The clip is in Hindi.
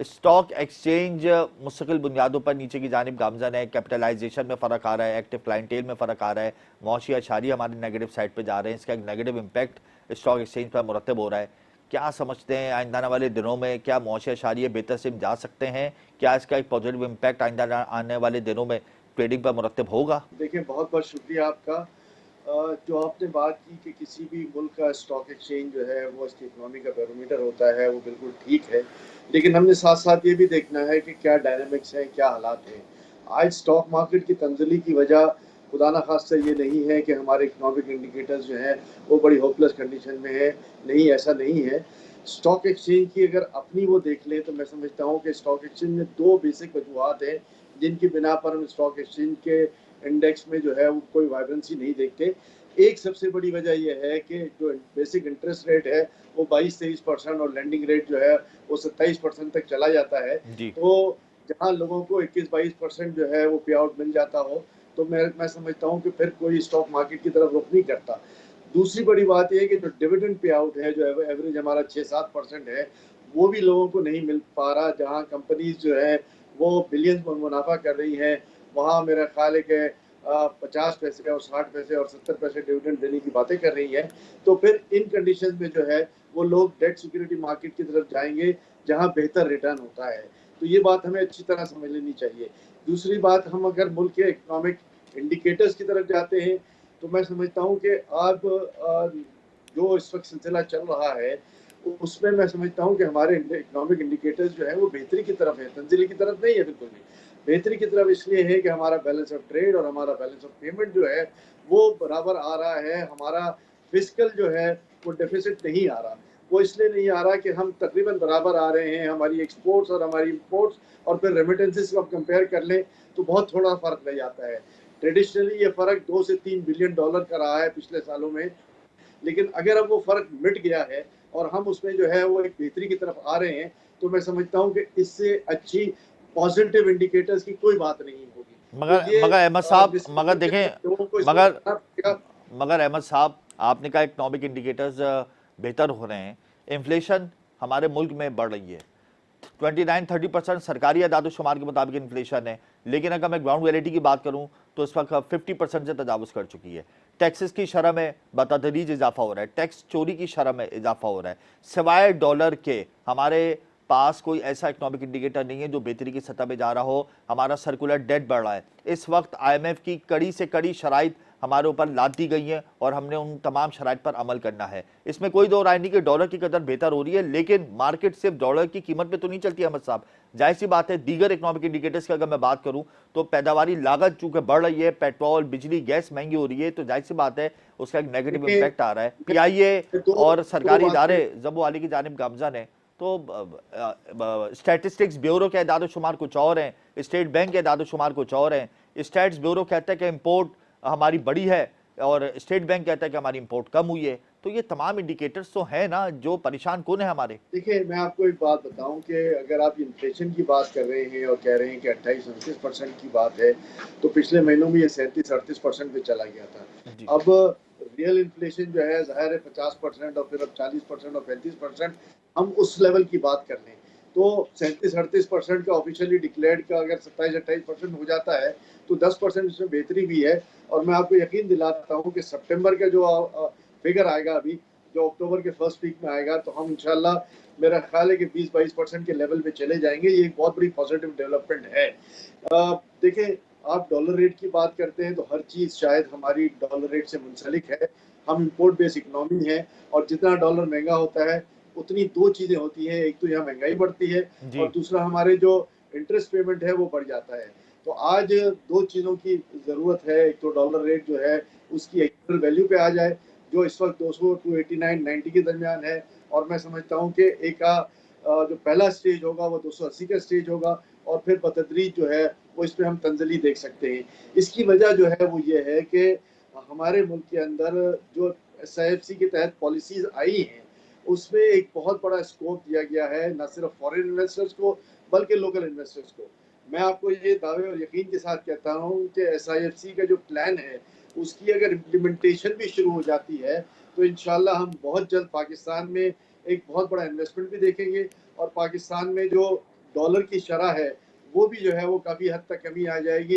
स्टॉक एक्सचेंज मुस्तकिल बुनियादों पर नीचे की जानिब गामजन है, कैपिटलाइजेशन में फ़र्क आ रहा है, एक्टिव क्लाइंटेल में फ़र्क आ रहा है, मौशी अशारी हमारे नेगेटिव साइड पे जा रहे हैं, इसका एक नेगेटिव इम्पैक्ट स्टॉक एक्सचेंज पर मुरतब हो रहा है। क्या समझते हैं आइंदा आने वाले दिनों में क्या मौशी अशारिये बेहतर से जा सकते हैं? क्या इसका एक पॉजिटिव इम्पैक्ट आइंदा आने वाले दिनों में ट्रेडिंग पर मुरतब होगा? देखिए, बहुत बहुत शुक्रिया आपका। जो आपने बात की कि किसी भी मुल्क का स्टॉक एक्सचेंज जो है वो उसकी इकोनॉमी का बैरोमीटर होता है, वो बिल्कुल ठीक है। लेकिन हमने साथ साथ ये भी देखना है कि क्या डायनामिक्स हैं, क्या हालात हैं। आज स्टॉक मार्केट की तंजली की वजह खुदा ना खास्ता ये नहीं है कि हमारे इकोनॉमिक इंडिकेटर्स जो हैं वो बड़ी होपलेस कंडीशन में है। नहीं, ऐसा नहीं है। स्टॉक एक्सचेंज की अगर अपनी वो देख लें तो मैं समझता हूँ कि स्टॉक एक्सचेंज में दो बेसिक वजूहत हैं जिनकी बिना पर हम स्टॉक एक्सचेंज के इंडेक्स में जो है वो कोई वाइब्रेंसी नहीं देखते। एक सबसे बड़ी वजह यह है कि जो बेसिक इंटरेस्ट रेट है वो 22-23% और लैंडिंग रेट जो है वो 27% तक चला जाता है। जी। तो जहां लोगों को 21-22% जो है वो पे आउट मिल जाता हो तो मैं समझता हूँ कि फिर कोई स्टॉक मार्केट की तरफ रुख नहीं करता। दूसरी बड़ी बात यह है कि जो डिविडेंड पे आउट है, जो एवरेज हमारा 6-7% है, वो भी लोगों को नहीं मिल पा रहा। जहाँ कंपनीज जो है वो बिलियंस में मुनाफा कर रही हैं, वहाँ मेरा ख्याल है कि 50 पैसे और 60 पैसे और 70 पैसे डिविडेंड देने की बातें कर रही है। तो फिर इन कंडीशन में जो है वो लोग डेट सिक्योरिटी मार्केट की तरफ जाएंगे जहां बेहतर रिटर्न होता है। तो ये बात हमें अच्छी तरह समझ लेनी चाहिए। दूसरी बात, हम अगर मुल्क के इकोनॉमिक इंडिकेटर्स की तरफ जाते हैं तो मैं समझता हूँ कि अब जो इस वक्त सिलसिला चल रहा है उसमें मैं समझता हूँ कि हमारे इकोनॉमिक इंडिकेटर्स जो है वो बेहतरी की तरफ है, तंजिली की तरफ नहीं है। बिल्कुल भी बेहतरी की तरफ इसलिए है कि हमारा बैलेंस ऑफ ट्रेड और हमारा बैलेंस ऑफ पेमेंट जो है वो बराबर आ रहा है। हमारा फिजिकल जो है वो डेफिसिट नहीं आ रहा। वो इसलिए नहीं आ रहा कि हम तकरीबन बराबर आ रहे हैं, हमारी एक्सपोर्ट्स और हमारी इंपोर्ट्स और फिर रेमिटेंसेस को आप कंपेयर कर लें तो बहुत थोड़ा फर्क रह जाता है। ट्रेडिशनली ये फर्क 2 से 3 बिलियन डॉलर का रहा है पिछले सालों में। लेकिन अगर अब वो फर्क मिट गया है और हम उसमें जो है वो एक बेहतरी की तरफ आ रहे हैं तो मैं समझता हूँ कि इससे अच्छी पॉजिटिव इंडिकेटर्स की कोई बात नहीं होगी। तो मगर ये मगर अहमद साहब, मगर मिसकंसेप्शन है, देखें, लोगों को इसमें मगर समझना पड़ेगा। मगर अहमद साहब, आपने कहा इकोनॉमिक इंडिकेटर्स बेहतर हो रहे हैं, इन्फ्लेशन हमारे मुल्क में बढ़ रही है, 29-30% सरकारी अदाद-ओ-शुमार के मुताबिक इन्फ्लेशन है, लेकिन अगर मैं ग्राउंड रियलिटी की बात करूं तो इस वक्त 50% से तजावुज़ कर चुकी है। टैक्सेस की शरह में बतदरीज इजाफा हो रहा है, टैक्स चोरी की शरह में इजाफा हो रहा है। सिवाय डॉलर के हमारे पास कोई ऐसा इकोनॉमिक इंडिकेटर नहीं है जो बेहतरी की सतह पे जा रहा हो। हमारा सर्कुलर डेट बढ़ रहा है। इस वक्त IMF की कड़ी से कड़ी शराइत हमारे ऊपर लाद दी गई हैं और हमने उन तमाम शराइत पर अमल करना है। इसमें कोई दो राय नहीं कि डॉलर की कदर बेहतर हो रही है, लेकिन मार्केट सिर्फ डॉलर की कीमत पे तो नहीं चलती अहमद साहब। जाहिर सी बात है, दीगर इकोनॉमिक इंडिकेटर्स की अगर मैं बात करूं तो पैदावारी लागत चूंकि बढ़ रही है, पेट्रोल, बिजली, गैस महंगी हो रही है, तो जाहिर सी बात है उसका एक नेगेटिव देखिए, इंपैक्ट आ रहा है। मैं PIA दो और दो सरकारी बातें। इदारे जबो वाली की जानिब गामजन है। तो स्टैटिस्टिक्स ब्यूरो के इदाद शुमार कुछ और हैं, स्टेट बैंक के इदाद शुमार कुछ और हैं। स्टैट्स ब्यूरो कहता है कि इम्पोर्ट हमारी बढ़ी है और स्टेट बैंक कहता है कि हमारी इम्पोर्ट कम हुई है। तो ये तमाम इंडिकेटर्स तो हैं ना जो परेशान कौन है हमारे। देखिए, मैं आपको एक बात बताऊं कि अगर आप इन्फ्लेशन की बात कर रहे हैं और कह रहे हैं कि 28-29% की बात है, तो पिछले महीनों में ये 37-38% पे चला गया जी। था। अब रियल इन्फ्लेशन जो है ज़ाहिर है 50% और फिर अब 40% और 35%, हम उस लेवल की बात कर लें तो 37-38% का ऑफिशियली डिक्लेयर्ड का अगर 27-28% हो जाता है तो 10% इसमें बेहतरी भी है। और मैं आपको यकीन दिलाता हूँ कि सितंबर का जो फिगर आएगा अभी, जो अक्टूबर के फर्स्ट वीक में आएगा, तो हम इंशाल्लाह, मेरा ख्याल है कि 20-22% के लेवल पे चले जाएंगे। ये एक बहुत बड़ी पॉजिटिव डेवलपमेंट है। देखिए, आप डॉलर रेट की बात करते हैं तो हर चीज़ शायद हमारी डॉलर रेट से मुंसलिक है। हम इम्पोर्ट बेस्ड इकोनॉमी है और जितना डॉलर महंगा होता है उतनी दो चीज़ें होती हैं, एक तो यहाँ महंगाई बढ़ती है जी। और दूसरा हमारे जो इंटरेस्ट पेमेंट है वो बढ़ जाता है। तो आज दो चीज़ों की ज़रूरत है, एक तो डॉलर रेट जो है उसकी एक्चुअल वैल्यू पे आ जाए जो इस वक्त 200 टू 89-90 के दरमियान है। और मैं समझता हूँ कि एक जो पहला स्टेज होगा वो 280 का स्टेज होगा और फिर बतदरीज जो है वो इस पर हम तंजली देख सकते हैं। इसकी वजह जो है वो ये है कि हमारे मुल्क के अंदर जो SIFC के तहत पॉलिसीज आई हैं उसमें एक बहुत बड़ा स्कोप दिया गया है, न सिर्फ फॉरेन इन्वेस्टर्स को बल्कि लोकल इन्वेस्टर्स को। मैं आपको ये दावे और यकीन के साथ कहता हूँ कि SIFC का जो प्लान है उसकी अगर इम्प्लीमेंटेशन भी शुरू हो जाती है तो इंशाल्लाह हम बहुत जल्द पाकिस्तान में एक बहुत बड़ा इन्वेस्टमेंट भी देखेंगे और पाकिस्तान में जो डॉलर की शरह है वो भी जो है वो काफ़ी हद तक कमी आ जाएगी।